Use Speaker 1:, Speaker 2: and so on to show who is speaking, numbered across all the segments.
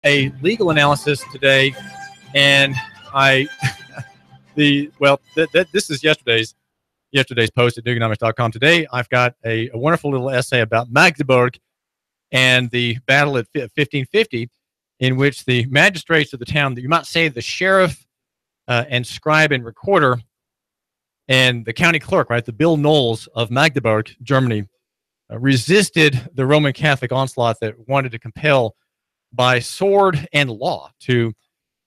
Speaker 1: a legal analysis today, and this is yesterday's post at Nooganomics.com. Today, I've got a wonderful little essay about Magdeburg and the battle at 1550, in which the magistrates of the town, you might say the sheriff and scribe and recorder and the county clerk, right, the Bill Knowles of Magdeburg, Germany, resisted the Roman Catholic onslaught that wanted to compel by sword and law to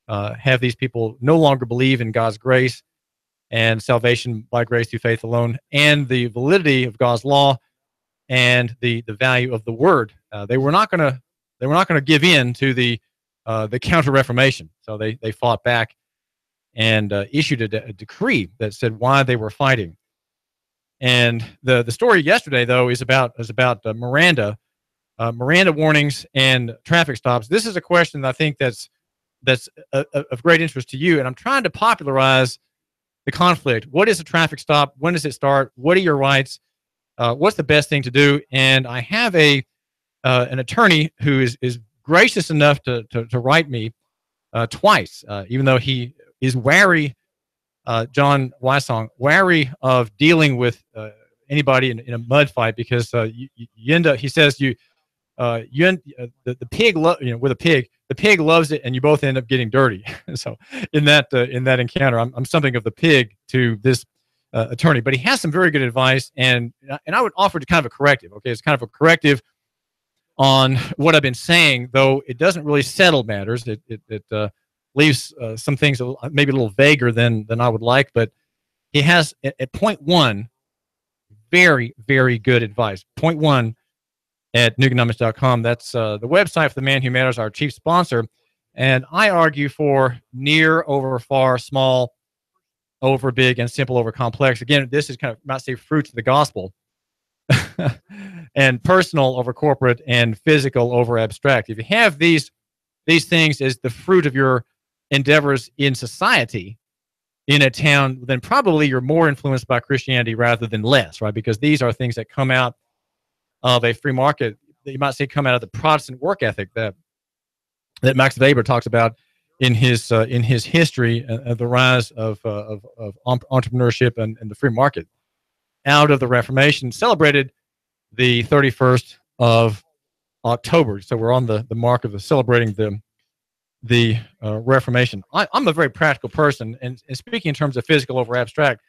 Speaker 1: have these people no longer believe in God's grace and salvation by grace through faith alone, and the validity of God's law and the value of the word. They were not going to give in to the Counter-Reformation, so they fought back and issued a decree that said why they were fighting. And the story yesterday, though, is about Miranda warnings and traffic stops. This is a question that I think that's of great interest to you, and I'm trying to popularize the conflict. What is a traffic stop? When does it start? What are your rights? What's the best thing to do? And I have an attorney who is gracious enough to write me twice, even though he is wary, John Wysong, wary of dealing with anybody in a mud fight, because you end up, he says, the pig, with a pig, the pig loves it, and you both end up getting dirty. So in that encounter, I'm something of the pig to this attorney, but he has some very good advice, and I would offer kind of a corrective. Okay, it's kind of a corrective on what I've been saying, though it doesn't really settle matters. It leaves some things maybe a little vaguer than I would like, but he has at point one very, very good advice. Point one at Nooganomics.com. That's the website for the man who matters, our chief sponsor. And I argue for near over far, small over big, and simple over complex. Again, this is kind of, might say, fruits of the gospel. And personal over corporate, and physical over abstract. If you have these things as the fruit of your endeavors in society, in a town, then probably you're more influenced by Christianity rather than less, right? Because these are things that come out of a free market, that you might say come out of the Protestant work ethic that Max Weber talks about in his history of the rise of entrepreneurship and the free market out of the Reformation, celebrated the 31st of October. So we're on the mark of celebrating the Reformation. I'm a very practical person, and speaking in terms of physical over abstract,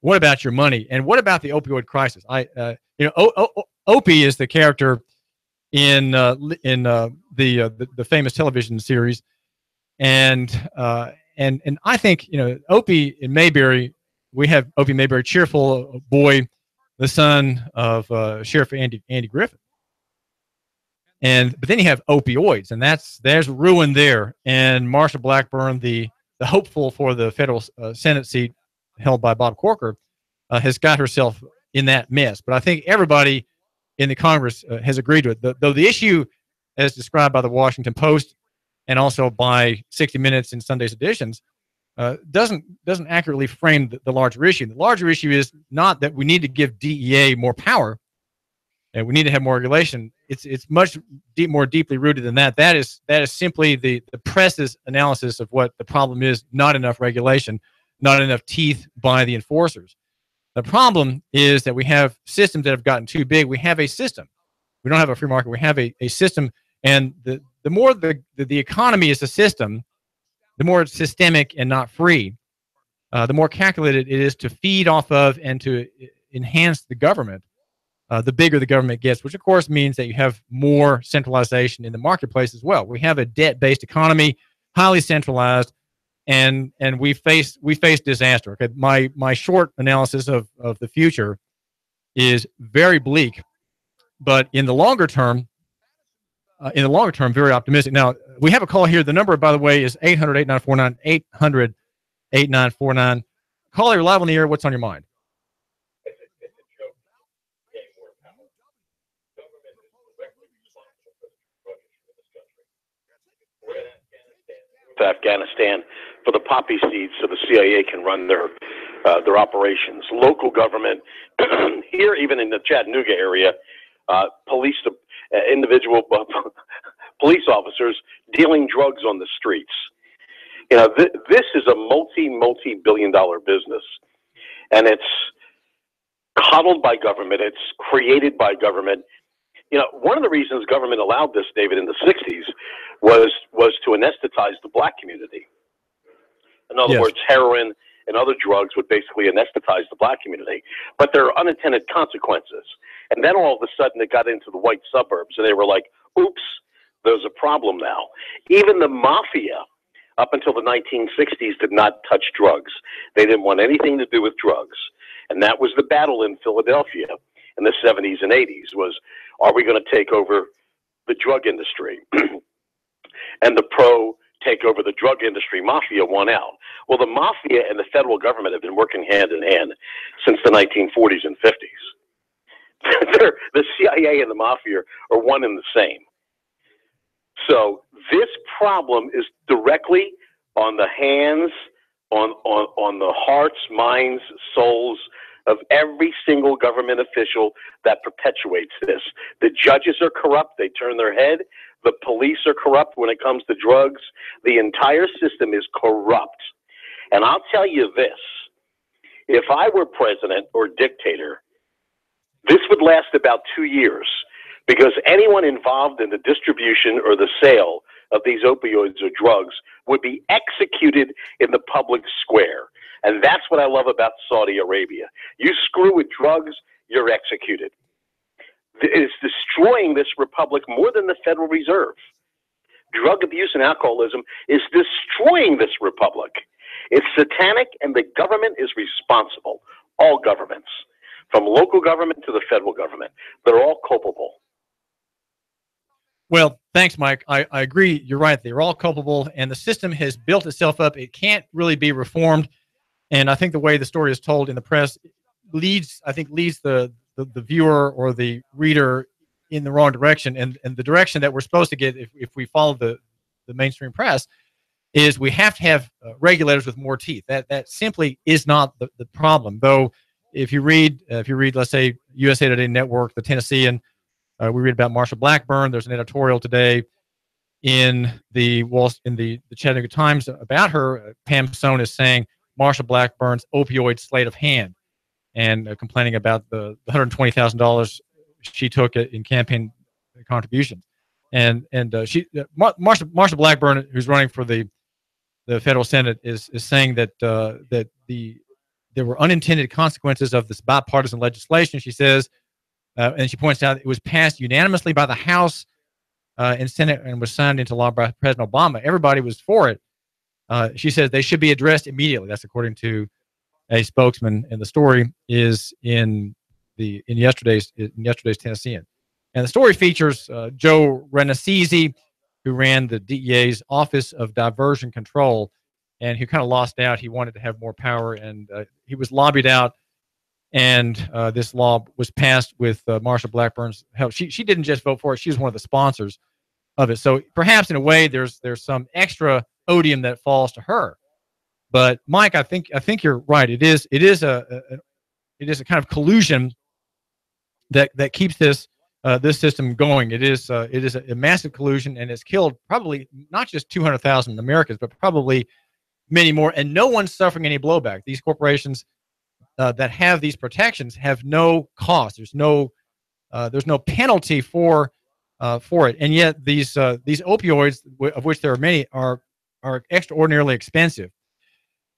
Speaker 1: what about your money? And what about the opioid crisis? Opie is the character in the famous television series, and I think, Opie in Mayberry, we have Opie Mayberry, cheerful boy, the son of Sheriff Andy Griffith. But then you have opioids, and there's ruin there. And Marsha Blackburn, the hopeful for the federal Senate seat held by Bob Corker, has got herself in that mess. But I think everybody in the Congress has agreed to it. Though the issue, as described by the Washington Post and also by 60 Minutes in Sunday's editions, doesn't accurately frame the larger issue. The larger issue is not that we need to give DEA more power and we need to have more regulation. It's much more deeply rooted than that. That is simply the press's analysis of what the problem is: not enough regulation, not enough teeth by the enforcers. The problem is that we have systems that have gotten too big. We have a system. We don't have a free market. We have a system, and the more the economy is a system, the more it's systemic and not free. The more calculated it is to feed off of and to enhance the government. The bigger the government gets, which of course means that you have more centralization in the marketplace as well. We have a debt-based economy, highly centralized, and we face disaster. Okay, my short analysis of the future is very bleak, but in the longer term, very optimistic. Now we have a call here. The number, by the way, is 800-8949, 800-8949. Caller, you're live on the air. What's on your mind?
Speaker 2: Afghanistan for the poppy seeds so the CIA can run their operations. Local government here, even in the Chattanooga area, individual police officers dealing drugs on the streets. You know, this is a multi-billion-dollar business, and it's coddled by government. It's created by government. You know, one of the reasons government allowed this, David, in the 60s was to anesthetize the black community. In other words, heroin and other drugs would basically anesthetize the black community. But there are unintended consequences. And then all of a sudden it got into the white suburbs, and they were like, oops, there's a problem now. Even the mafia, up until the 1960s, did not touch drugs. They didn't want anything to do with drugs. And that was the battle in Philadelphia in the 70s and 80s was, are we going to take over the drug industry? And the take over the drug industry mafia won out. Well, the mafia and the federal government have been working hand in hand since the 1940s and 50s. The CIA and the mafia are one and the same. So this problem is directly on the hands, on the hearts, minds, souls of every single government official that perpetuates this. The judges are corrupt. They turn their head. The police are corrupt when it comes to drugs. The entire system is corrupt. And I'll tell you this, if I were president or dictator, this would last about 2 years, because anyone involved in the distribution or the sale of these opioids or drugs would be executed in the public square. And that's what I love about Saudi Arabia. You screw with drugs, you're executed. It's destroying this republic more than the Federal Reserve. Drug abuse and alcoholism is destroying this republic. It's satanic, and the government is responsible. All governments, from local government to the federal government, they're all culpable.
Speaker 1: Well, thanks, Mike. I agree. You're right. They're all culpable, and the system has built itself up. It can't really be reformed. And I think the way the story is told in the press leads the viewer or the reader in the wrong direction. And the direction that we're supposed to get if we follow the mainstream press is we have to have regulators with more teeth. That simply is not the problem. Though if you read, let's say, USA Today Network, the Tennessean, we read about Marsha Blackburn. There's an editorial today in the Chattanooga Times about her. Pam Sohn is saying Marsha Blackburn's opioid sleight of hand, and complaining about the $120,000 she took in campaign contributions. And Marsha Blackburn, who's running for the federal Senate, is saying that there were unintended consequences of this bipartisan legislation. She says, and she points out it was passed unanimously by the House and Senate and was signed into law by President Obama. Everybody was for it. She says they should be addressed immediately. That's according to a spokesman, and the story is in yesterday's Tennessean. And the story features Joe Renassisi, who ran the DEA's Office of Diversion Control, and who kind of lost out. He wanted to have more power, and he was lobbied out. And this law was passed with Marsha Blackburn's help. She didn't just vote for it; she was one of the sponsors of it. So perhaps in a way, there's some extra odium that falls to her. But Mike, I think you're right. It is a kind of collusion that keeps this system going. It is a massive collusion, and it's killed probably not just 200,000 Americans, but probably many more. And no one's suffering any blowback. These corporations that have these protections have no cost. There's no penalty for it, and yet these opioids, of which there are many, are extraordinarily expensive.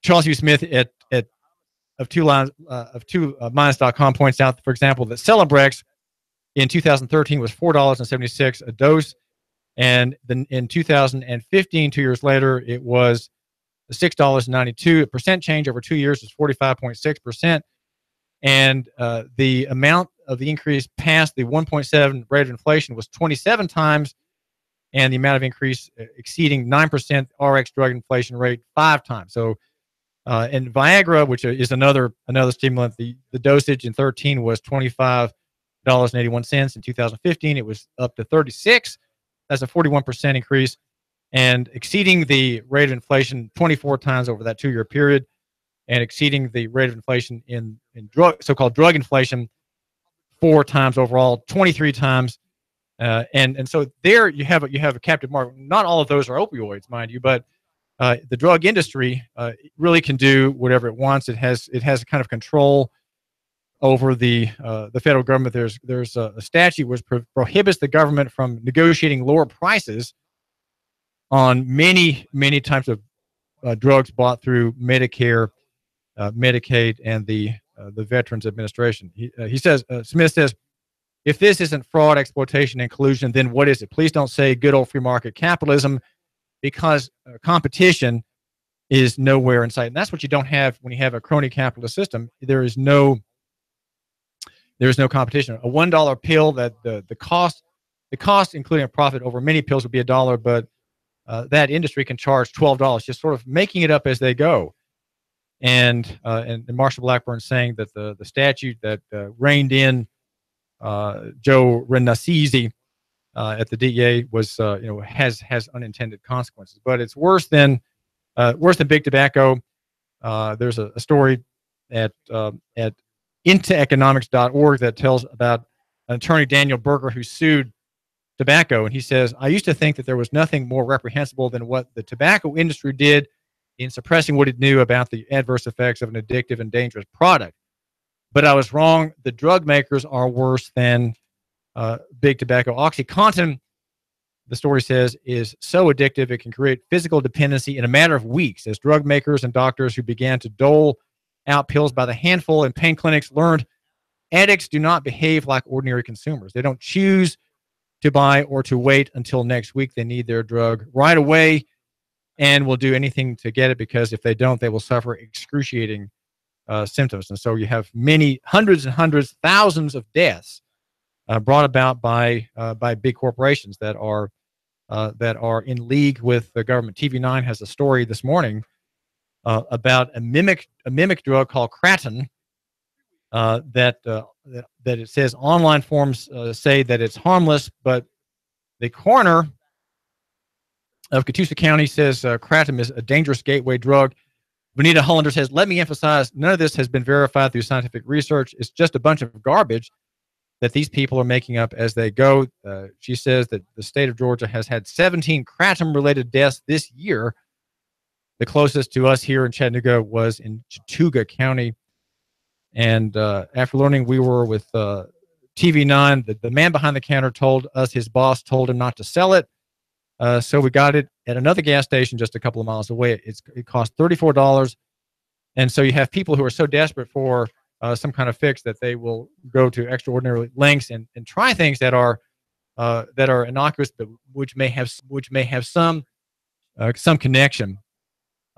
Speaker 1: Charles Hugh Smith of 2minds.com points out, for example, that Celebrex in 2013 was $4.76 a dose, and then in 2015, 2 years later, it was $6.92. A percent change over 2 years is 45.6%, and the amount of the increase past the 1.7 rate of inflation was 27 times, and the amount of increase exceeding 9% RX drug inflation rate 5 times. So, and Viagra, which is another stimulant, the dosage in 2013 was $25.81. In 2015, it was up to $36. That's a 41% increase, and exceeding the rate of inflation 24 times over that 2-year period, and exceeding the rate of inflation in so-called drug inflation 4 times overall, 23 times And so there you have a captive market. Not all of those are opioids, mind you, but the drug industry really can do whatever it wants. It has a kind of control over the federal government. There's a statute which prohibits the government from negotiating lower prices on many types of drugs bought through Medicare, Medicaid, and the Veterans Administration. He says, Smith says, if this isn't fraud, exploitation, and collusion, then what is it? Please don't say good old free market capitalism, because competition is nowhere in sight. And that's what you don't have when you have a crony capitalist system. There is no competition. A $1 pill, that the cost, including a profit over many pills, would be $1, but that industry can charge $12, just sort of making it up as they go. And Marsha Blackburn saying that the statute that reined in Joe Renassisi at the DEA was has unintended consequences. But it's worse than big tobacco. There's a story at intoeconomics.org that tells about an attorney, Daniel Berger, who sued tobacco, and he says, I used to think that there was nothing more reprehensible than what the tobacco industry did in suppressing what it knew about the adverse effects of an addictive and dangerous product. But I was wrong. The drug makers are worse than big tobacco. OxyContin, the story says, is so addictive it can create physical dependency in a matter of weeks, as drug makers and doctors who began to dole out pills by the handful in pain clinics learned addicts do not behave like ordinary consumers. They don't choose to buy or to wait until next week. They need their drug right away and will do anything to get it, because if they don't, they will suffer excruciating symptoms. And so you have many hundreds and hundreds, thousands of deaths brought about by big corporations that are in league with the government. TV9 has a story this morning about a mimic drug called Kratom that it says online forms say that it's harmless, but the coroner of Catoosa County says Kratom is a dangerous gateway drug. Bonita Hollander says, let me emphasize, none of this has been verified through scientific research. It's just a bunch of garbage that these people are making up as they go. She says that the state of Georgia has had 17 Kratom-related deaths this year. The closest to us here in Chattanooga was in Chattooga County. And after learning we were with TV9, the man behind the counter told us his boss told him not to sell it. So we got it at another gas station just a couple of miles away. It cost $34. And so you have people who are so desperate for some kind of fix that they will go to extraordinary lengths and try things that are innocuous, but which may have some connection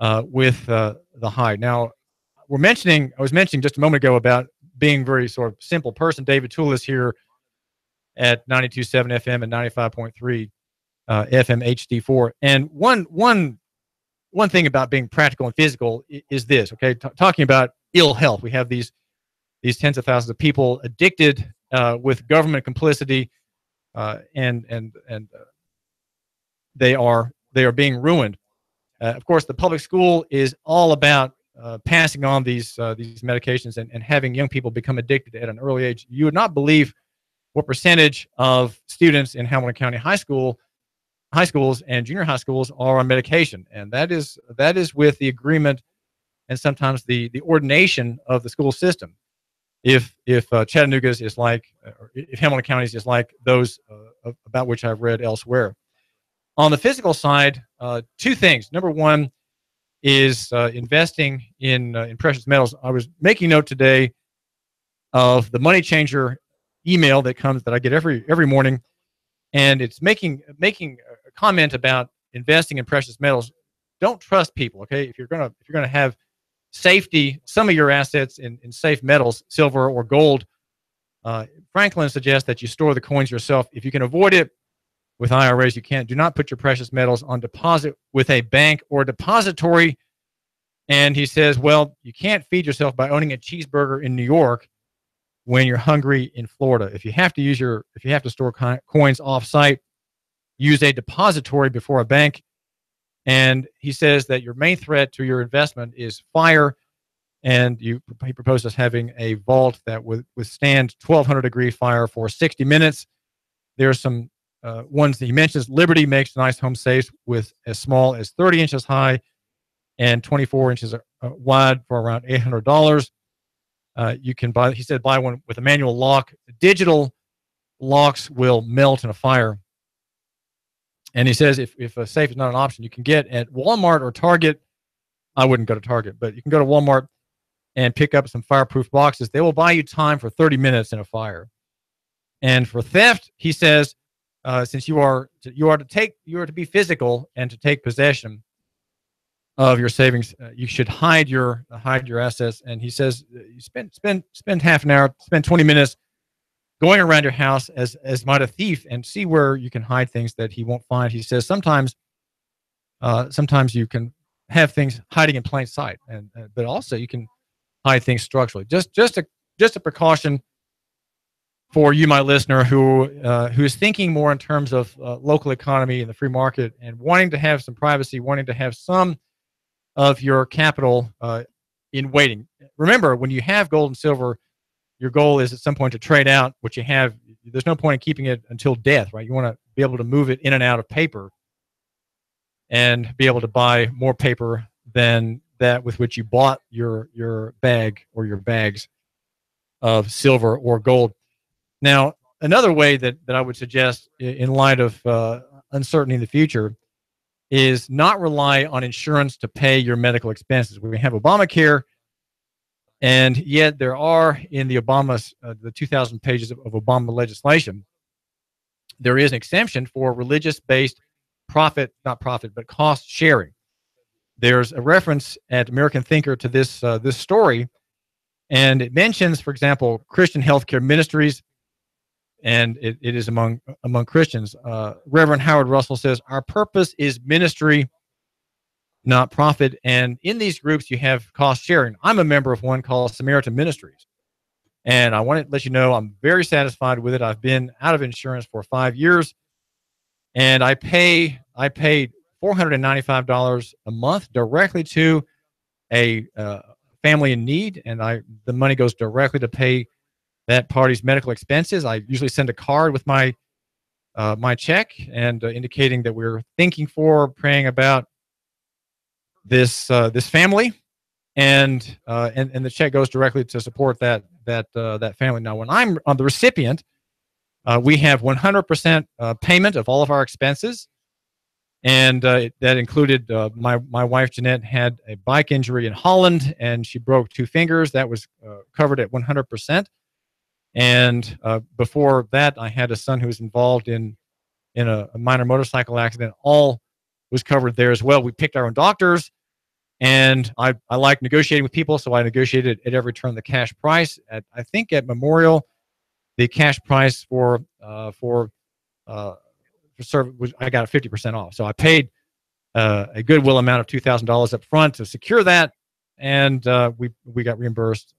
Speaker 1: with the high. Now, I was mentioning just a moment ago about being very sort of simple person. David Tulis here at 92.7 FM and 95.3 FM HD4. And one thing about being practical and physical is this, okay? Talking about ill health. We have these tens of thousands of people addicted with government complicity, and they are being ruined. Of course, the public school is all about passing on these medications and having young people become addicted at an early age. You would not believe what percentage of students in Hamilton County high schools and junior high schools are on medication, and that is with the agreement and sometimes the ordination of the school system. If Chattanooga's is like, or if Hamilton County's is like those about which I've read elsewhere. On the physical side, two things. Number one is investing in precious metals. I was making note today of the Money Changer email that I get every morning, and it's making a comment about investing in precious metals. Don't trust people, okay? If you're gonna have safety, some of your assets in safe metals, silver or gold, Franklin suggests that you store the coins yourself. If you can avoid it with IRAs, you can't. Do not put your precious metals on deposit with a bank or depository. And he says, well, you can't feed yourself by owning a cheeseburger in New York when you're hungry in Florida. If you have to store coins off-site, use a depository before a bank. And he says that your main threat to your investment is fire, and he proposes having a vault that would withstand 1,200 degree fire for 60 minutes. There's some ones that he mentions. Liberty makes nice home safes with as small as 30 inches high and 24 inches wide for around $800. You can buy, he said, buy one with a manual lock. Digital locks will melt in a fire. And he says if a safe is not an option, you can get at Walmart or Target. I wouldn't go to Target, but you can go to Walmart and pick up some fireproof boxes. They will buy you time for 30 minutes in a fire. And for theft, he says, since you are to be physical and to take possession of your savings, you should hide your assets. And he says, you spend half an hour, spend 20 minutes going around your house as might a thief and see where you can hide things that he won't find. He says sometimes you can have things hiding in plain sight, but also you can hide things structurally. Just a precaution for you, my listener, who is thinking more in terms of local economy and the free market and wanting to have some privacy, wanting to have some of your capital in waiting. Remember, when you have gold and silver, your goal is at some point to trade out what you have. There's no point in keeping it until death, right? You want to be able to move it in and out of paper and be able to buy more paper than that with which you bought your bag or your bags of silver or gold. Now, another way that I would suggest in light of uncertainty in the future is not rely on insurance to pay your medical expenses. We have Obamacare, and yet there are in the 2,000 pages of Obama legislation, there is an exemption for religious-based cost sharing. There's a reference at American Thinker to this story, and it mentions, for example, Christian healthcare ministries, and it is among Christians. Reverend Howard Russell says, our purpose is ministry, not profit. And in these groups, you have cost sharing. I'm a member of one called Samaritan Ministries. And I want to let you know I'm very satisfied with it. I've been out of insurance for 5 years. And I paid $495 a month directly to a family in need. And the money goes directly to pay that party's medical expenses. I usually send a card with my check and indicating that we're praying about this family, and the check goes directly to support that family. Now, when I'm on the recipient, we have 100% payment of all of our expenses, and that included my wife Jeanette had a bike injury in Holland, and she broke 2 fingers. That was covered at 100%. And before that, I had a son who was involved in a minor motorcycle accident. All was covered there as well. We picked our own doctors, and I like negotiating with people, so I negotiated at every turn the cash price. I think at Memorial, the cash price for service was, I got a 50% off. So I paid a goodwill amount of $2,000 up front to secure that, and we got reimbursed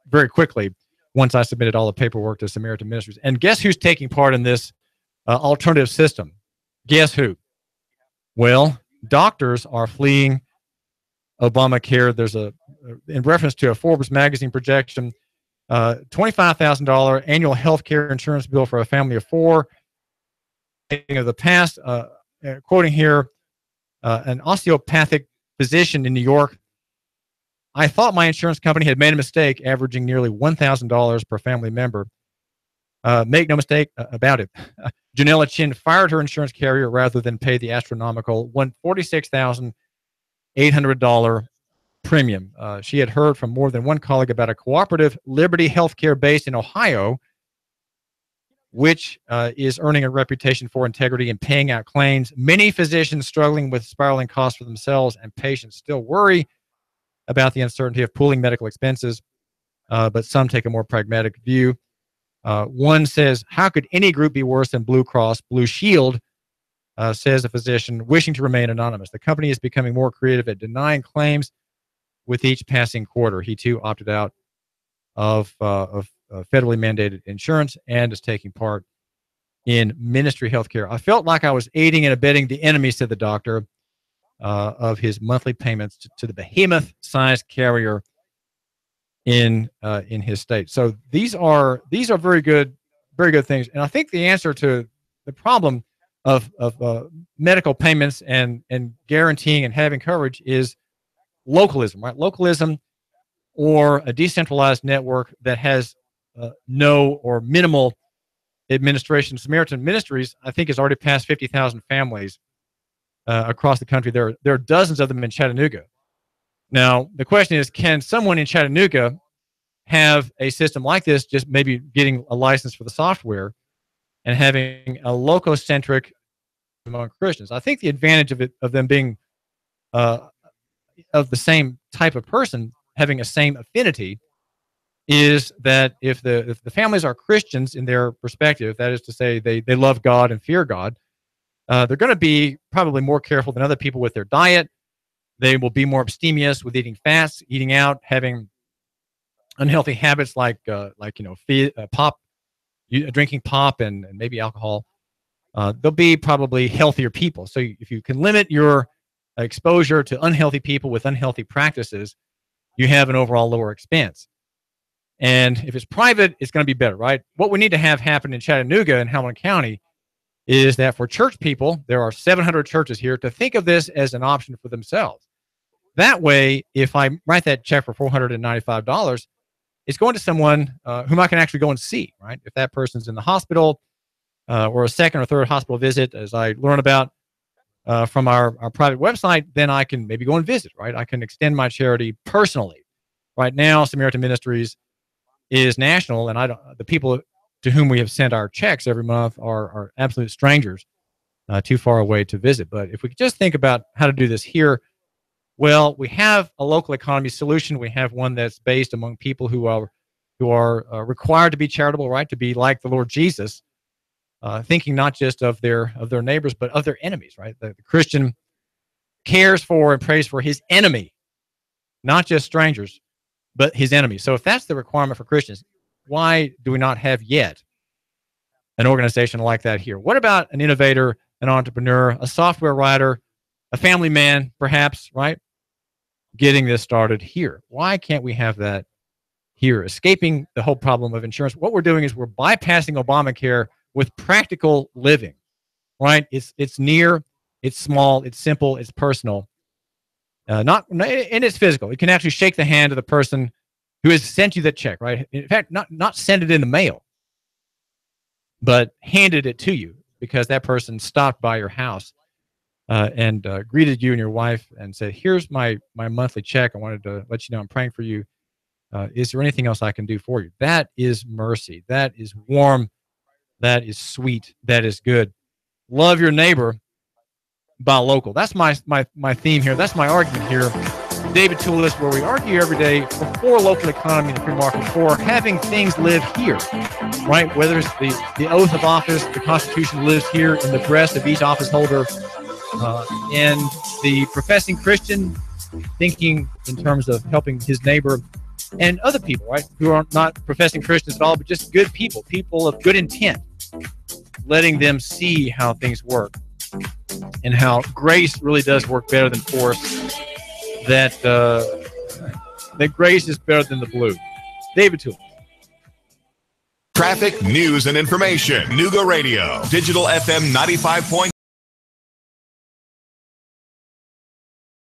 Speaker 1: very quickly once I submitted all the paperwork to Samaritan Ministries. And guess who's taking part in this alternative system? Guess who? Well, doctors are fleeing Obamacare. There's in reference to a Forbes magazine projection, $25,000 annual health care insurance bill for a family of 4. Of the past, quoting here, an osteopathic physician in New York, I thought my insurance company had made a mistake, averaging nearly $1,000 per family member. Make no mistake about it. Janella Chin fired her insurance carrier rather than pay the astronomical $46,800 premium. She had heard from more than one colleague about a cooperative Liberty Healthcare based in Ohio, which is earning a reputation for integrity and paying out claims. Many physicians struggling with spiraling costs for themselves and patients still worry about the uncertainty of pooling medical expenses, but some take a more pragmatic view. One says, how could any group be worse than Blue Cross Blue Shield, says a physician wishing to remain anonymous. The company is becoming more creative at denying claims with each passing quarter. He too opted out of federally mandated insurance and is taking part in ministry healthcare. I felt like I was aiding and abetting the enemy, said the doctor, of his monthly payments to the behemoth-sized carrier in his state. So these are very good very good things. And I think the answer to the problem of medical payments and guaranteeing and having coverage is localism, right? Localism or a decentralized network that has no or minimal administration. Samaritan Ministries, I think, has already passed 50,000 families across the country. There are dozens of them in Chattanooga. Now, the question is, can someone in Chattanooga have a system like this, just maybe getting a license for the software and having a lococentric among Christians? I think the advantage of them being of the same type of person, having a same affinity, is that if the families are Christians in their perspective, that is to say they love God and fear God, they're going to be probably more careful than other people with their diet. They will be more abstemious with eating fast, eating out, having unhealthy habits like pop, drinking pop and maybe alcohol. They'll be probably healthier people. So if you can limit your exposure to unhealthy people with unhealthy practices, you have an overall lower expense. And if it's private, it's going to be better, right? What we need to have happen in Chattanooga and Hamilton County is that for church people, there are 700 churches here, to think of this as an option for themselves. That way, if I write that check for $495, it's going to someone whom I can actually go and see, right? If that person's in the hospital or a second or third hospital visit, as I learn about from our private website, then I can maybe go and visit, right? I can extend my charity personally. Right now, Samaritan Ministries is national, and the people to whom we have sent our checks every month are absolute strangers, too far away to visit. But if we could just think about how to do this here, well, we have a local economy solution. We have one that's based among people who are required to be charitable, right? To be like the Lord Jesus, thinking not just of their neighbors, but of their enemies, right? The Christian cares for and prays for his enemy, not just strangers, but his enemy. So if that's the requirement for Christians, why do we not have yet an organization like that here? What about an innovator, an entrepreneur, a software writer, a family man, perhaps, right? Getting this started here. Why can't we have that here? Escaping the whole problem of insurance. What we're doing is we're bypassing Obamacare with practical living, right? It's near, it's small, it's simple, it's personal. And it's physical. You can actually shake the hand of the person who has sent you the check, right? In fact, not send it in the mail, but handed it to you because that person stopped by your house and greeted you and your wife and said, "Here's my monthly check. I wanted to let you know I'm praying for you. Is there anything else I can do for you?" That is mercy. That is warm. That is sweet. That is good. Love your neighbor. Buy local. That's my theme here. That's my argument here. David Tulis, where we argue every day for local economy and the free market, for having things live here, right? Whether it's the oath of office, the Constitution lives here in the breast of each office holder, and the professing Christian thinking in terms of helping his neighbor and other people, right, who are not professing Christians at all, but just good people of good intent, letting them see how things work and how grace really does work better than force, that grace is better than the blue. David Tulis.
Speaker 3: Traffic, news, and information. Nooga Radio. Digital FM 95.9.